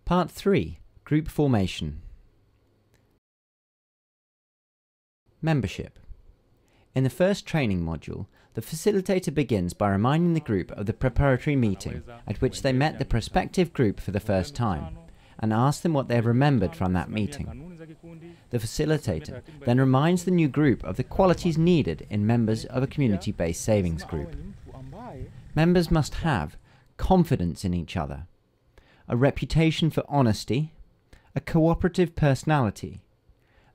Part 3. Group Formation. Membership. In the first training module, the facilitator begins by reminding the group of the preparatory meeting at which they met the prospective group for the first time, and asks them what they have remembered from that meeting. The facilitator then reminds the new group of the qualities needed in members of a community-based savings group. Members must have confidence in each other, a reputation for honesty, a cooperative personality,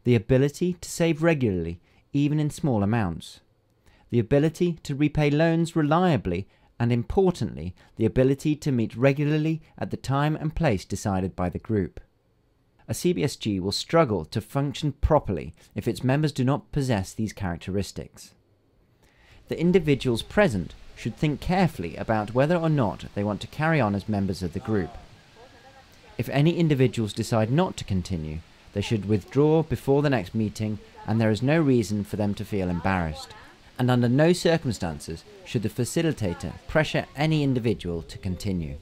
the ability to save regularly even in small amounts, the ability to repay loans reliably, and importantly, the ability to meet regularly at the time and place decided by the group. A CBSG will struggle to function properly if its members do not possess these characteristics. The individuals present should think carefully about whether or not they want to carry on as members of the group. If any individuals decide not to continue, they should withdraw before the next meeting, and there is no reason for them to feel embarrassed. And under no circumstances should the facilitator pressure any individual to continue.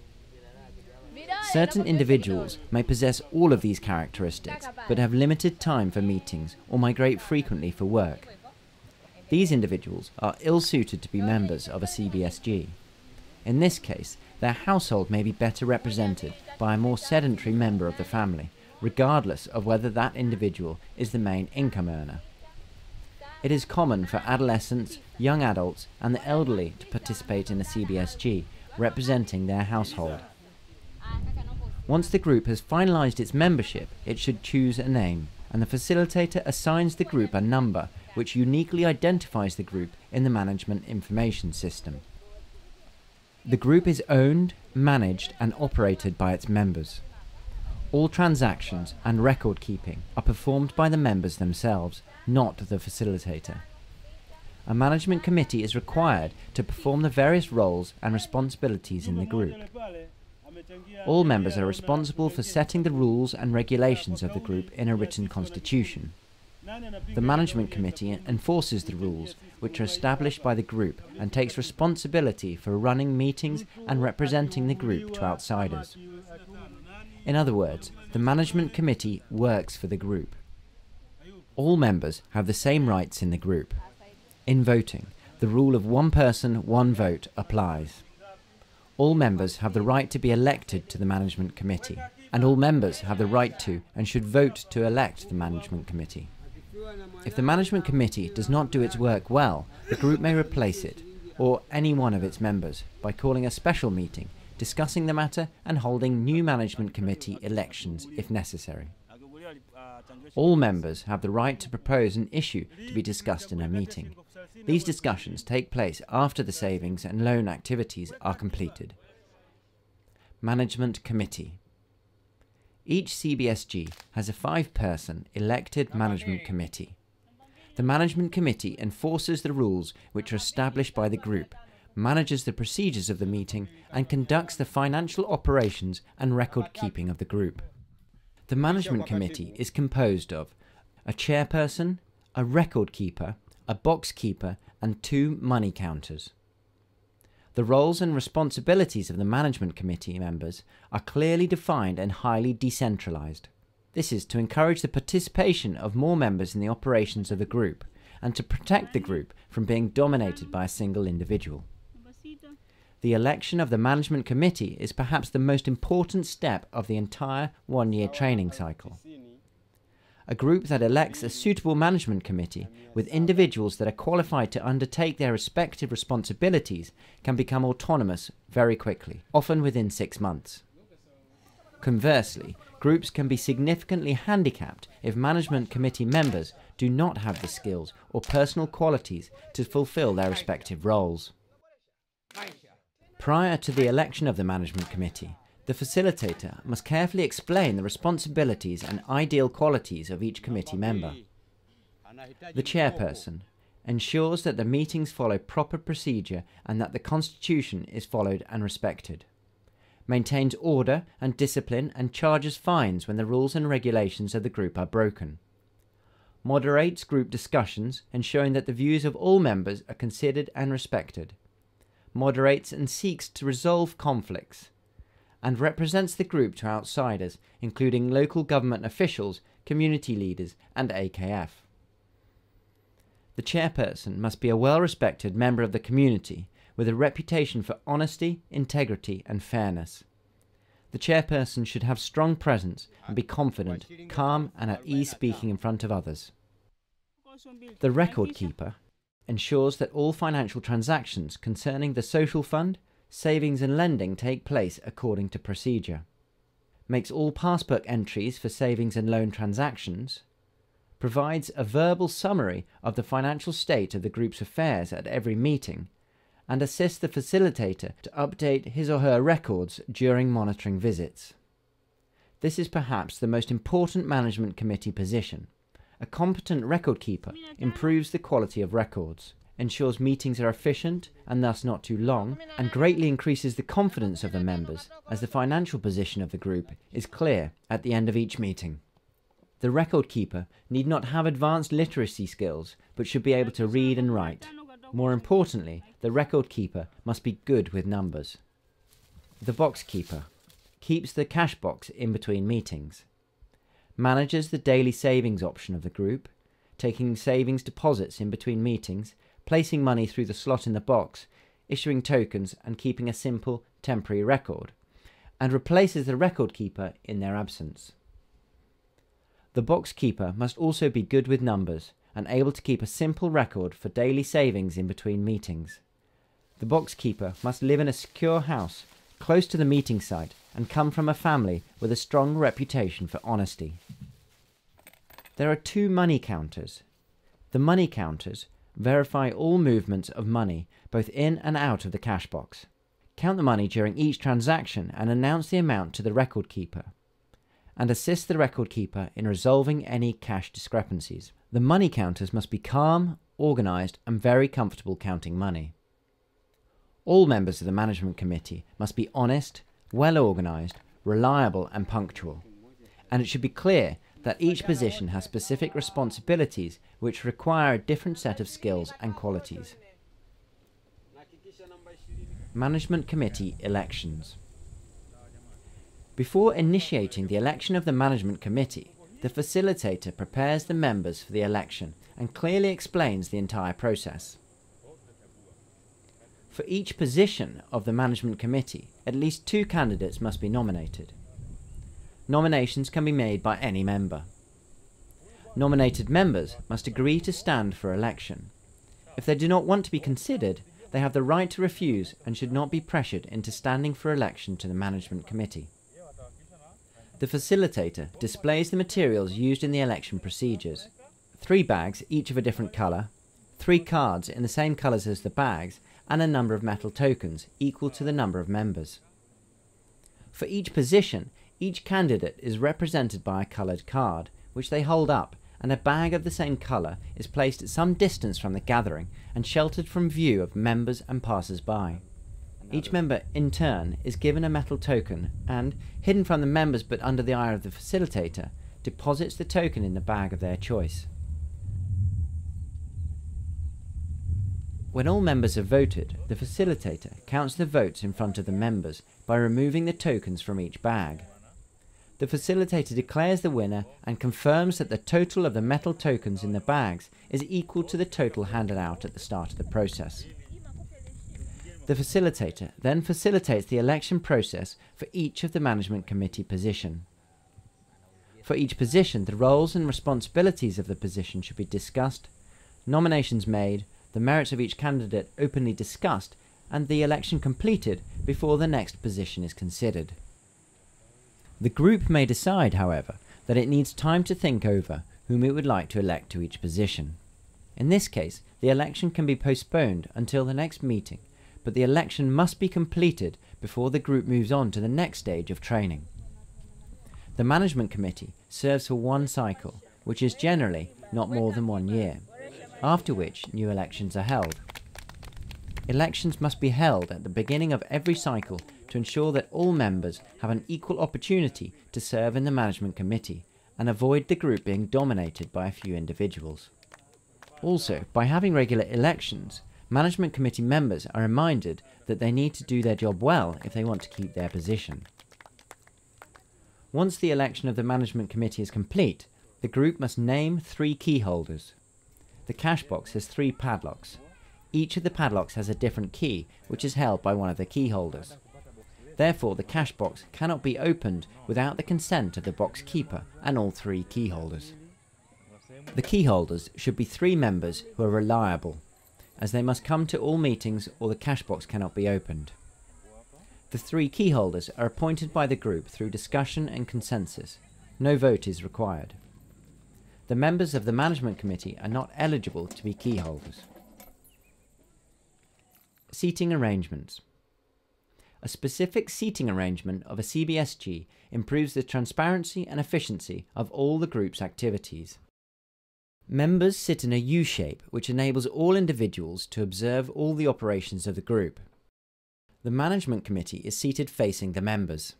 Certain individuals may possess all of these characteristics, but have limited time for meetings or migrate frequently for work. These individuals are ill-suited to be members of a CBSG. In this case, their household may be better represented by a more sedentary member of the family, regardless of whether that individual is the main income earner. It is common for adolescents, young adults, and the elderly to participate in a CBSG, representing their household. Once the group has finalized its membership, it should choose a name, and the facilitator assigns the group a number which uniquely identifies the group in the management information system. The group is owned, managed, and operated by its members. All transactions and record keeping are performed by the members themselves, not the facilitator. A management committee is required to perform the various roles and responsibilities in the group. All members are responsible for setting the rules and regulations of the group in a written constitution. The management committee enforces the rules, which are established by the group, and takes responsibility for running meetings and representing the group to outsiders. In other words, the management committee works for the group. All members have the same rights in the group. In voting, the rule of one person, one vote applies. All members have the right to be elected to the management committee, and all members have the right to and should vote to elect the management committee. If the management committee does not do its work well, the group may replace it, or any one of its members, by calling a special meeting, discussing the matter, and holding new management committee elections if necessary. All members have the right to propose an issue to be discussed in a meeting. These discussions take place after the savings and loan activities are completed. Management Committee. Each CBSG has a 5-person elected management committee. The management committee enforces the rules which are established by the group, manages the procedures of the meeting, and conducts the financial operations and record keeping of the group. The management committee is composed of a chairperson, a record keeper, a box keeper, and 2 money counters. The roles and responsibilities of the management committee members are clearly defined and highly decentralized. This is to encourage the participation of more members in the operations of the group, and to protect the group from being dominated by a single individual. The election of the management committee is perhaps the most important step of the entire one-year training cycle. A group that elects a suitable management committee with individuals that are qualified to undertake their respective responsibilities can become autonomous very quickly, often within 6 months. Conversely, groups can be significantly handicapped if management committee members do not have the skills or personal qualities to fulfill their respective roles. Prior to the election of the management committee, the facilitator must carefully explain the responsibilities and ideal qualities of each committee member. The chairperson ensures that the meetings follow proper procedure and that the constitution is followed and respected, maintains order and discipline and charges fines when the rules and regulations of the group are broken, moderates group discussions, ensuring that the views of all members are considered and respected, moderates and seeks to resolve conflicts, and represents the group to outsiders, including local government officials, community leaders, and AKF. The chairperson must be a well-respected member of the community with a reputation for honesty, integrity, and fairness. The chairperson should have strong presence and be confident, calm, and at ease speaking in front of others. The record keeper ensures that all financial transactions concerning the social fund, savings and lending take place according to procedure, makes all passbook entries for savings and loan transactions, provides a verbal summary of the financial state of the group's affairs at every meeting, and assists the facilitator to update his or her records during monitoring visits. This is perhaps the most important management committee position. A competent record keeper improves the quality of records, ensures meetings are efficient and thus not too long, and greatly increases the confidence of the members as the financial position of the group is clear at the end of each meeting. The record keeper need not have advanced literacy skills, but should be able to read and write. More importantly, the record keeper must be good with numbers. The box keeper keeps the cash box in between meetings, manages the daily savings option of the group, taking savings deposits in between meetings, placing money through the slot in the box, issuing tokens and keeping a simple temporary record, and replaces the record keeper in their absence. The box keeper must also be good with numbers and able to keep a simple record for daily savings in between meetings. The box keeper must live in a secure house close to the meeting site and come from a family with a strong reputation for honesty. There are two money counters. The money counters verify all movements of money both in and out of the cash box, count the money during each transaction and announce the amount to the record keeper, and assist the record keeper in resolving any cash discrepancies. The money counters must be calm, organised, and very comfortable counting money. All members of the management committee must be honest, well organised, reliable, and punctual, and it should be clear that each position has specific responsibilities which require a different set of skills and qualities. Management Committee Elections. Before initiating the election of the Management Committee, the facilitator prepares the members for the election and clearly explains the entire process. For each position of the Management Committee, at least 2 candidates must be nominated. Nominations can be made by any member. Nominated members must agree to stand for election. If they do not want to be considered, they have the right to refuse and should not be pressured into standing for election to the Management Committee. The facilitator displays the materials used in the election procedures. 3 bags, each of a different colour, 3 cards in the same colours as the bags, and a number of metal tokens equal to the number of members. For each position, each candidate is represented by a coloured card, which they hold up, and a bag of the same colour is placed at some distance from the gathering and sheltered from view of members and passers-by. Each member, in turn, is given a metal token and, hidden from the members but under the eye of the facilitator, deposits the token in the bag of their choice. When all members have voted, the facilitator counts the votes in front of the members by removing the tokens from each bag. The facilitator declares the winner and confirms that the total of the metal tokens in the bags is equal to the total handed out at the start of the process. The facilitator then facilitates the election process for each of the management committee position. For each position, the roles and responsibilities of the position should be discussed, nominations made, the merits of each candidate openly discussed, and the election completed before the next position is considered. The group may decide, however, that it needs time to think over whom it would like to elect to each position. In this case, the election can be postponed until the next meeting, but the election must be completed before the group moves on to the next stage of training. The management committee serves for 1 cycle, which is generally not more than 1 year, after which new elections are held. Elections must be held at the beginning of every cycle to ensure that all members have an equal opportunity to serve in the management committee and avoid the group being dominated by a few individuals. Also, by having regular elections, management committee members are reminded that they need to do their job well if they want to keep their position. Once the election of the management committee is complete, the group must name 3 key holders. The cash box has 3 padlocks. Each of the padlocks has a different key, which is held by one of the key holders. Therefore, the cash box cannot be opened without the consent of the box keeper and all 3 key holders. The key holders should be 3 members who are reliable, as they must come to all meetings or the cash box cannot be opened. The 3 key holders are appointed by the group through discussion and consensus. No vote is required. The members of the management committee are not eligible to be key holders. Seating arrangements. A specific seating arrangement of a CBSG improves the transparency and efficiency of all the group's activities. Members sit in a U-shape, which enables all individuals to observe all the operations of the group. The management committee is seated facing the members.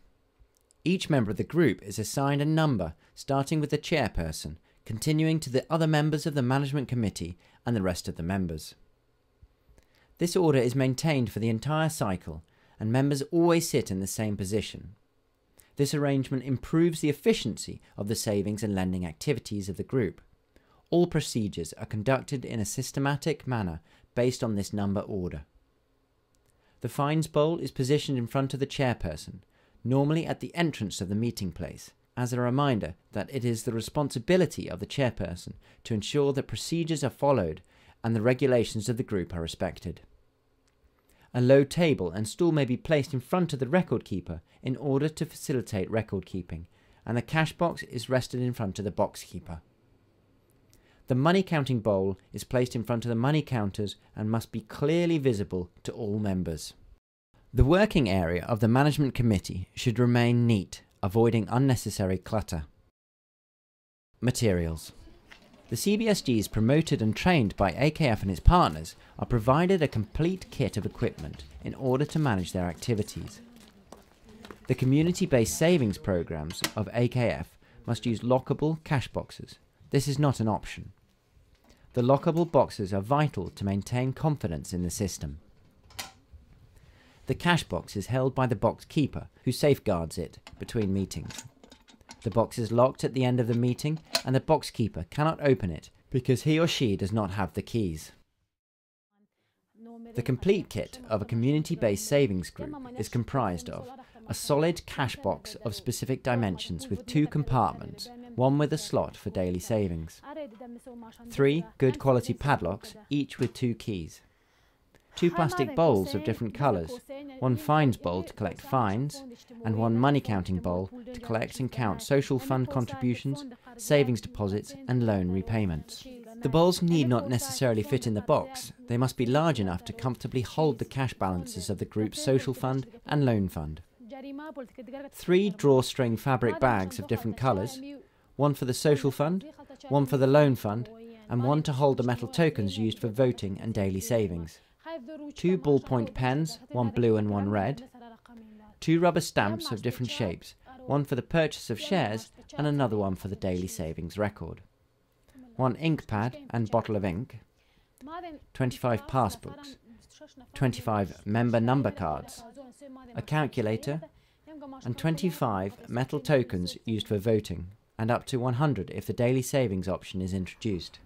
Each member of the group is assigned a number, starting with the chairperson, continuing to the other members of the management committee and the rest of the members. This order is maintained for the entire cycle, and members always sit in the same position. This arrangement improves the efficiency of the savings and lending activities of the group. All procedures are conducted in a systematic manner based on this number order. The fines bowl is positioned in front of the chairperson, normally at the entrance of the meeting place, as a reminder that it is the responsibility of the chairperson to ensure that procedures are followed and the regulations of the group are respected. A low table and stool may be placed in front of the record keeper in order to facilitate record keeping, and the cash box is rested in front of the box keeper. The money counting bowl is placed in front of the money counters and must be clearly visible to all members. The working area of the management committee should remain neat, avoiding unnecessary clutter. Materials. The CBSGs promoted and trained by AKF and its partners are provided a complete kit of equipment in order to manage their activities. The community-based savings programs of AKF must use lockable cash boxes. This is not an option. The lockable boxes are vital to maintain confidence in the system. The cash box is held by the box keeper, who safeguards it between meetings. The box is locked at the end of the meeting, and the box keeper cannot open it because he or she does not have the keys. The complete kit of a community-based savings group is comprised of a solid cash box of specific dimensions with 2 compartments, one with a slot for daily savings. 3 good quality padlocks, each with 2 keys. 2 plastic bowls of different colours, 1 fines bowl to collect fines, and 1 money counting bowl to collect and count social fund contributions, savings deposits and loan repayments. The bowls need not necessarily fit in the box. They must be large enough to comfortably hold the cash balances of the group's social fund and loan fund. 3 drawstring fabric bags of different colours, 1 for the social fund, 1 for the loan fund, and 1 to hold the metal tokens used for voting and daily savings. 2 ballpoint pens, 1 blue and 1 red. 2 rubber stamps of different shapes, 1 for the purchase of shares and another one for the daily savings record. 1 ink pad and bottle of ink. 25 passbooks. 25 member number cards. A calculator, and 25 metal tokens used for voting, and up to 100 if the daily savings option is introduced.